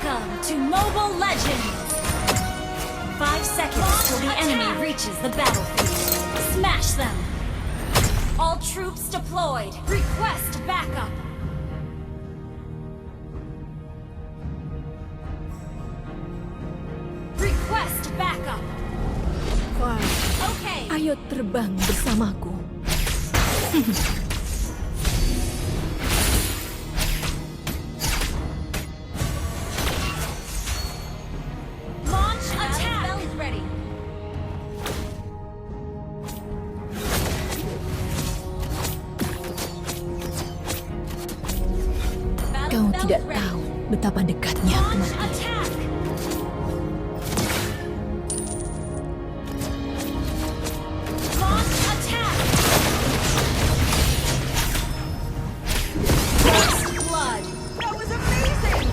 Welcome to Mobile Legends! 5 seconds till the enemy reaches the battlefield. Smash them! All troops deployed. Request backup. Request backup. Wah, Okay. ayo terbang bersamaku. Launch attack. Bell is ready. Kau tidak tahu betapa dekatnya Launch kematian. attack. Launch attack. First blood. That was amazing!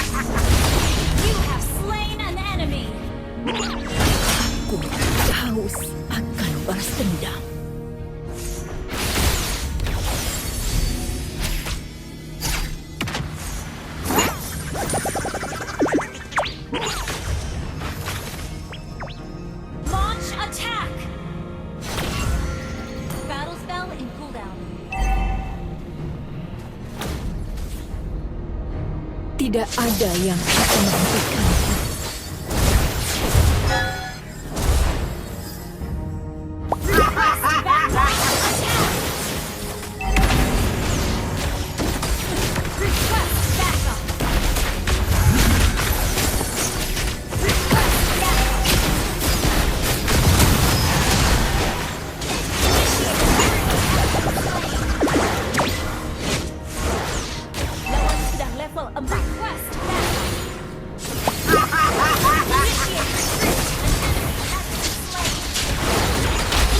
You have slain an enemy. Aku haus akan balas dendam. Launch attack. Battle spell in cooldown. Tidak ada yang akan menghentikanku. Request backup. Attack. Request backup. Request backup. Lawan sedang level 4. Request backup. Initiate retreat. An enemy has been slain.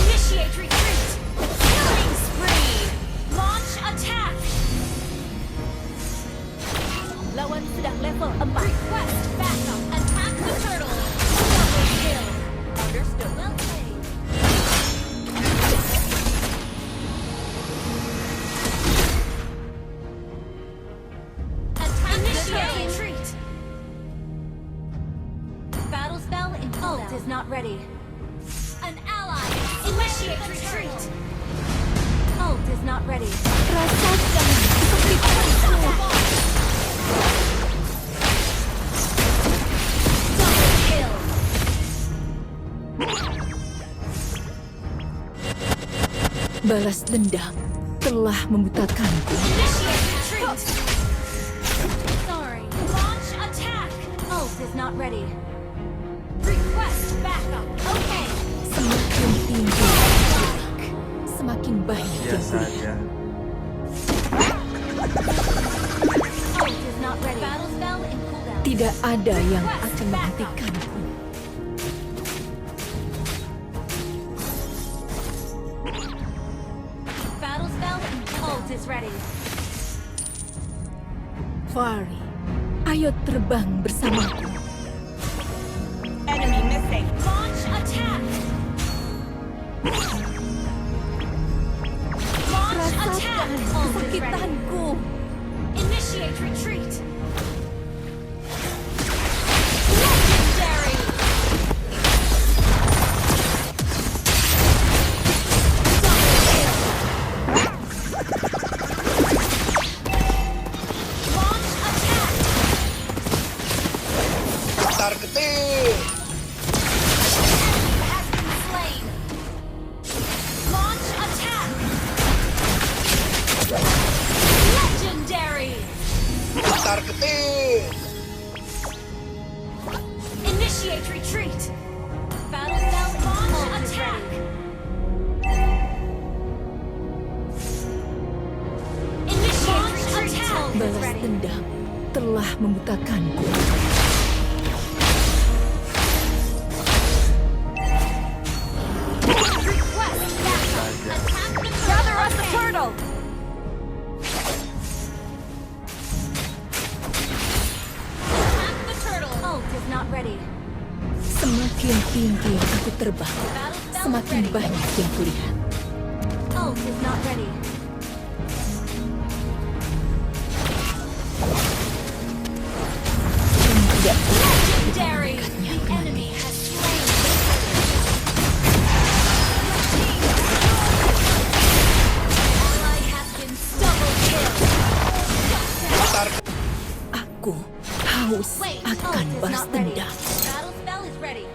Initiate retreat. Killing spree. Launch attack. Lawan sedang level 4. Request backup. Attack the turtle. Double kill. Understood. Well played. Attack initiate retreat. Battle spell in cooldown. Ult is not ready. An ally. Initiate retreat. Ult is not ready. Rasakan seperti tanganku. Double kill. Balas dendam telah membutakanku. Initiate retreat. Sorry. Launch attack. Ult is not ready. Request backup. Okay. Semakin tinggi jurang, semakin baik Ya yang beri. saja. Ult is not ready. Battle spell in cooldown. Tidak ada yang akan menghentikanku. Battle spell in ult is ready. Fari, ayo terbang bersamaku. Enemy missing. Launch attack. Launch attack. Rasakan Ult is ready. kesakitanku. Initiate retreat. Legendary. Launch attack. Targeting. Has been slain. Launch attack. Legendary. Targeting. Initiate retreat. Battle spell launch attack. Initiate retreat. Balas dendam telah membutakanku. Request backup. Attack the gather us the turtle. Semakin tinggi aku terbang, Battle spell semakin ready. banyak yang kulihat. Ult is not ready. Yang tidak Legendary! The enemy has slain the ally has been double kill. Latar aku haus Wait, akan ult is balas not ready. dendam. Battle spell is ready.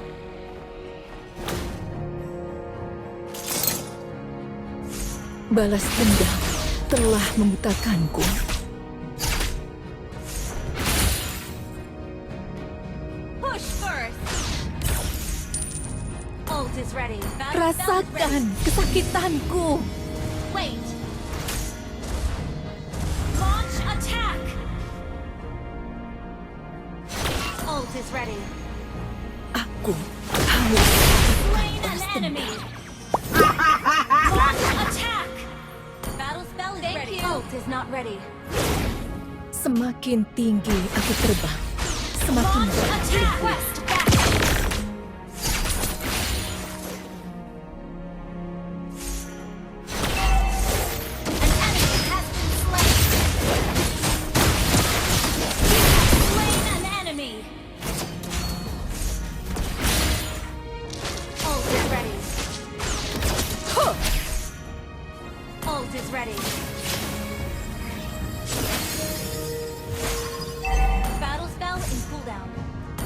Balas dendam telah membutakanku. Push first. Ult is ready. Battle spell is ready. Rasakan kesakitanku. Wait. Launch attack. Ult is ready. Aku haus Slain an enemy. Launch attack. Battle spell is ready. Ult is not ready. Semakin tinggi aku terbang, semakin Launch banyak attack. yang kulihat. Request back. An enemy has been slain. You have slain an enemy. Ult is ready. Ult is ready. Battle spell in cooldown.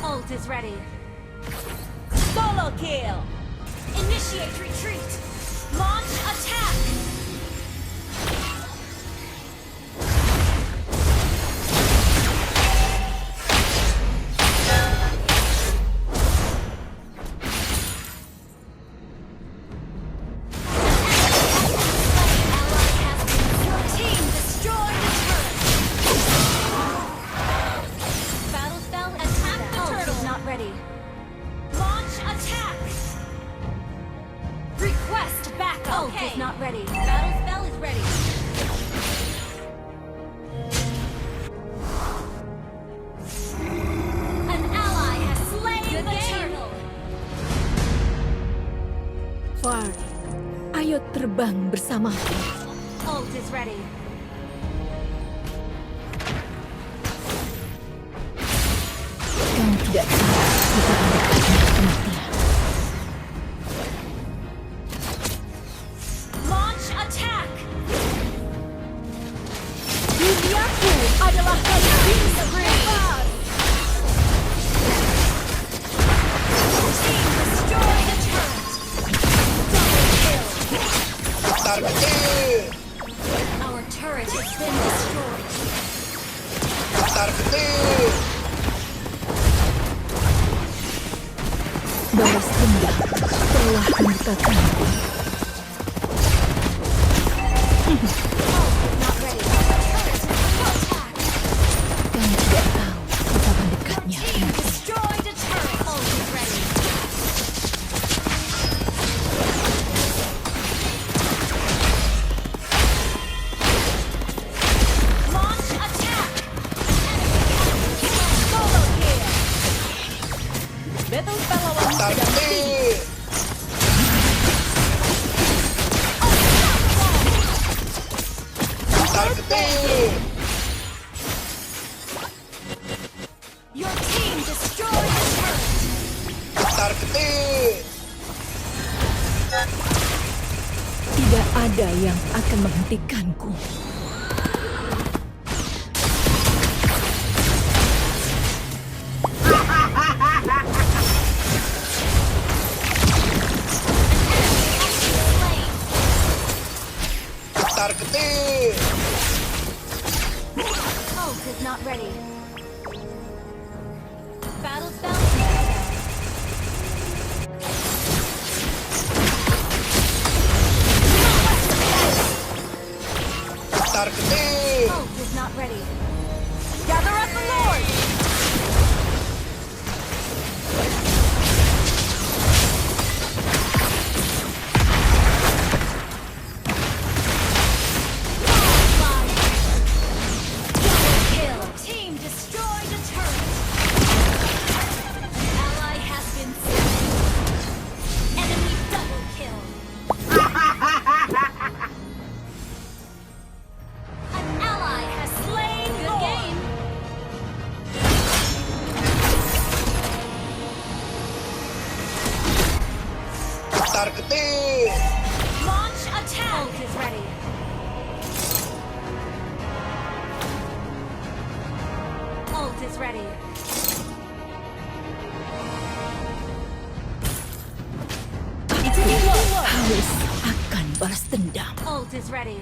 Ult is ready. Solo kill. Initiate retreat. Launch attack. Your team destroyed the turret. Battle spell attack the turtle is not ready. Launch attack. Request backup. Ult is not ready. Battle spell is ready. An ally has slain the turtle. Far, ayo terbang bersamaku. Ult is ready. Kamu tidak tahu betapa dekatnya kematian. Launch attack. Duniaku adalah hadirin bebas. Team destroy the turret. Double kill. latar kecil. Our turret has been destroyed. Latar kecil. Balas dendam telah membutakanku. Not ready. Turret is under attack. Kamu tidak tahu betapa dekatnya Team kematian. destroyed a turret. Ult is ready. Launch attack. Solo kill. Battle spell lawan Latar kecil. Latar kecil. Your team destroyed the turret. Latar kecil. Tidak ada yang akan menghentikanku. Slain. Latar kecil. Ult is not ready. Battle spell. Latar kecil. Ult is not ready. Gather up the Lord. Double kill. Team destroyed a turret. Ally has been slain. is ready. Haus akan balas dendam. Ult is ready.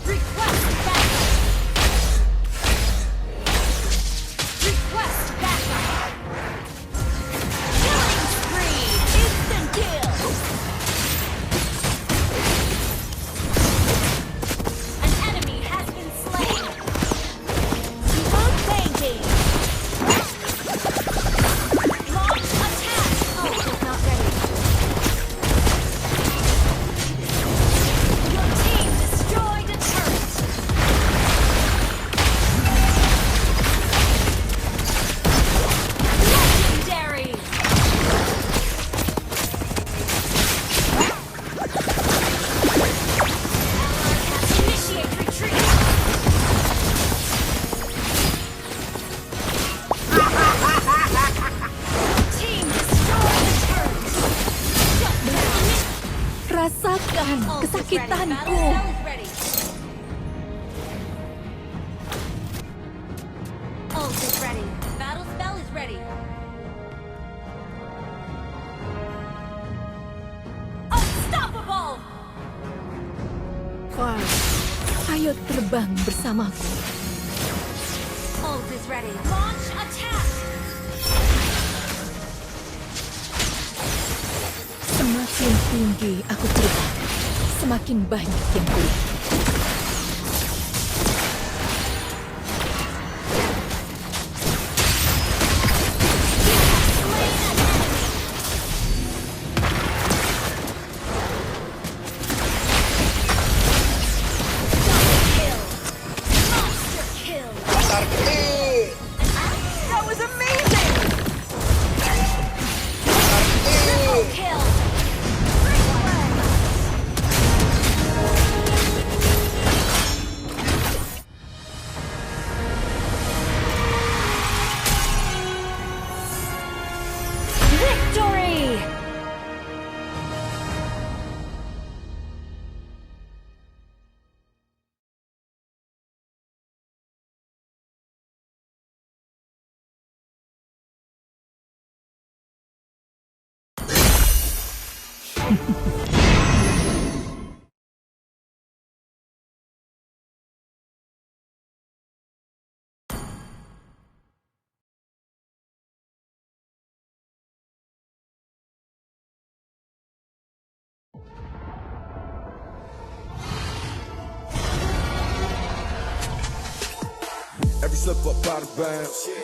Request backup. Request backup. Killing spree. Instant kill. An enemy has been slain. Smooth painting. Launch attack. Ult is not ready. Your team destroyed a turret. Legendary. Initiate retreat. Team destroyed a turret. Shut down. Rasakan Ult is ready. kesakitanku. Battle cell is ready. Ult is ready. Battle spell is ready. Unstoppable! Fire, ayo terbang bersamaku. Ult is ready. Launch attack! Semakin tinggi aku terbang, semakin banyak yang kulihat. Slain an enemy. Double kill. Monster kill. Targeting. That was amazing! Targeting. Kill. Triple. Victory! Every slip up out of bounds. Every